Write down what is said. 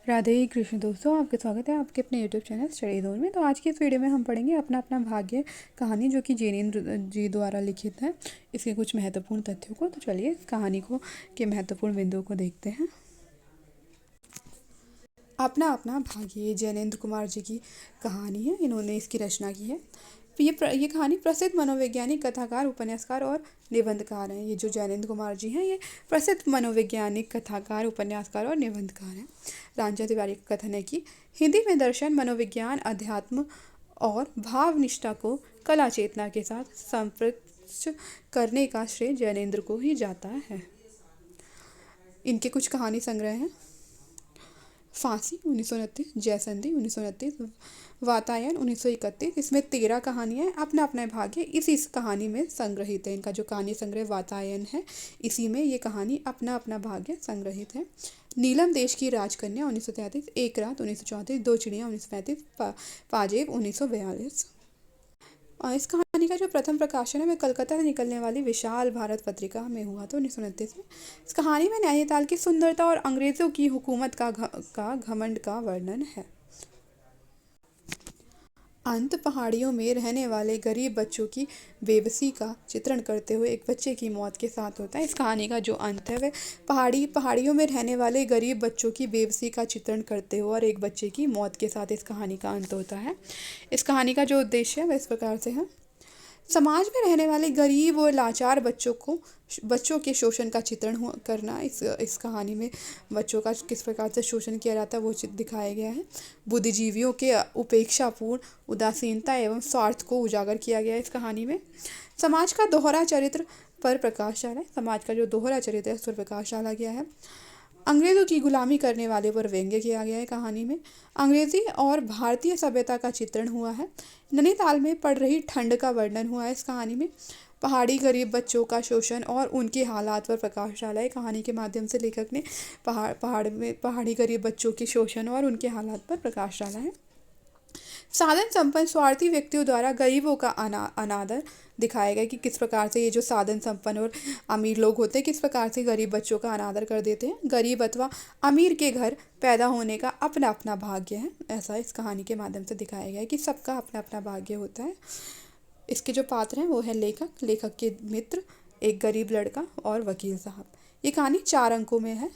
राधे कृष्ण दोस्तों, आपका स्वागत है आपके अपने यूट्यूब चैनल स्टडी जोन में। तो आज की इस वीडियो में हम पढ़ेंगे अपना अपना भाग्य कहानी, जो कि जैनेन्द्र जी द्वारा लिखित है। इसके कुछ महत्वपूर्ण तथ्यों को, तो चलिए इस कहानी को के महत्वपूर्ण बिंदुओं को देखते हैं। अपना अपना भाग्य, ये जैनेन्द्र कुमार जी की कहानी है। इन्होंने इसकी रचना की है। ये कहानी प्रसिद्ध मनोवैज्ञानिक, कथाकार, उपन्यासकार और निबंधकार हैं। ये जो जैनेन्द्र कुमार जी हैं, ये प्रसिद्ध मनोवैज्ञानिक, कथाकार, उपन्यासकार और निबंधकार हैं। रामचंद्र तिवारी का कथन है कि हिंदी में दर्शन, मनोविज्ञान, अध्यात्म और भाव निष्ठा को कला चेतना के साथ संपृक्त करने का श्रेय जैनेन्द्र को ही जाता है। इनके कुछ कहानी संग्रह हैं। फांसी 1929, जयसंधि 1929, वातायन 1931। इसमें 13 कहानियाँ अपना अपना भाग्य इसी कहानी में संग्रहित है। इनका जो कहानी संग्रह वातायन है, इसी में ये कहानी अपना अपना भाग्य संग्रहित है। नीलम देश की राजकन्या 1933, एक रात 1934, दो चिड़िया 1935, पाजेब 1942। और इस कहानी का जो प्रथम प्रकाशन है, वह कलकत्ता से निकलने वाली विशाल भारत पत्रिका में हुआ था 1929 में। इस कहानी में नैनीताल की सुंदरता और अंग्रेजों की हुकूमत का घमंड का वर्णन है। अंत पहाड़ियों में रहने वाले गरीब बच्चों की बेबसी का चित्रण करते हुए एक बच्चे की मौत के साथ होता है। इस कहानी का जो अंत है, वह पहाड़ियों में रहने वाले गरीब बच्चों की बेबसी का चित्रण करते हुए और एक बच्चे की मौत के साथ इस कहानी का अंत होता है। इस कहानी का जो उद्देश्य है, वह इस प्रकार से है। समाज में रहने वाले गरीब और लाचार बच्चों के शोषण का चित्रण करना। इस कहानी में बच्चों का किस प्रकार से शोषण किया जाता है, वो चित्र दिखाया गया है। बुद्धिजीवियों के उपेक्षापूर्ण, उदासीनता एवं स्वार्थ को उजागर किया गया है इस कहानी में। समाज का दोहरा चरित्र पर प्रकाश डाला है। समाज का जो दोहरा चरित्र है, उस पर प्रकाश डाला गया है। अंग्रेज़ों की गुलामी करने वाले पर व्यंग्य किया गया है कहानी में। अंग्रेज़ी और भारतीय सभ्यता का चित्रण हुआ है। नैनीताल में पड़ रही ठंड का वर्णन हुआ है इस कहानी में। पहाड़ी गरीब बच्चों का शोषण और उनके हालात पर प्रकाश डाला है। कहानी के माध्यम से लेखक ने पहाड़ी गरीब बच्चों के शोषण और उनके हालात पर प्रकाश डाला है। साधन संपन्न स्वार्थी व्यक्तियों द्वारा गरीबों का अनादर दिखाया गया कि किस प्रकार से ये जो साधन संपन्न और अमीर लोग होते हैं, किस प्रकार से गरीब बच्चों का अनादर कर देते हैं। गरीब अथवा अमीर के घर पैदा होने का अपना अपना भाग्य है, ऐसा इस कहानी के माध्यम से दिखाया गया है कि सबका अपना अपना भाग्य होता है। इसके जो पात्र हैं, वो है लेखक के मित्र, एक गरीब लड़का और वकील साहब। ये कहानी 4 अंकों में है।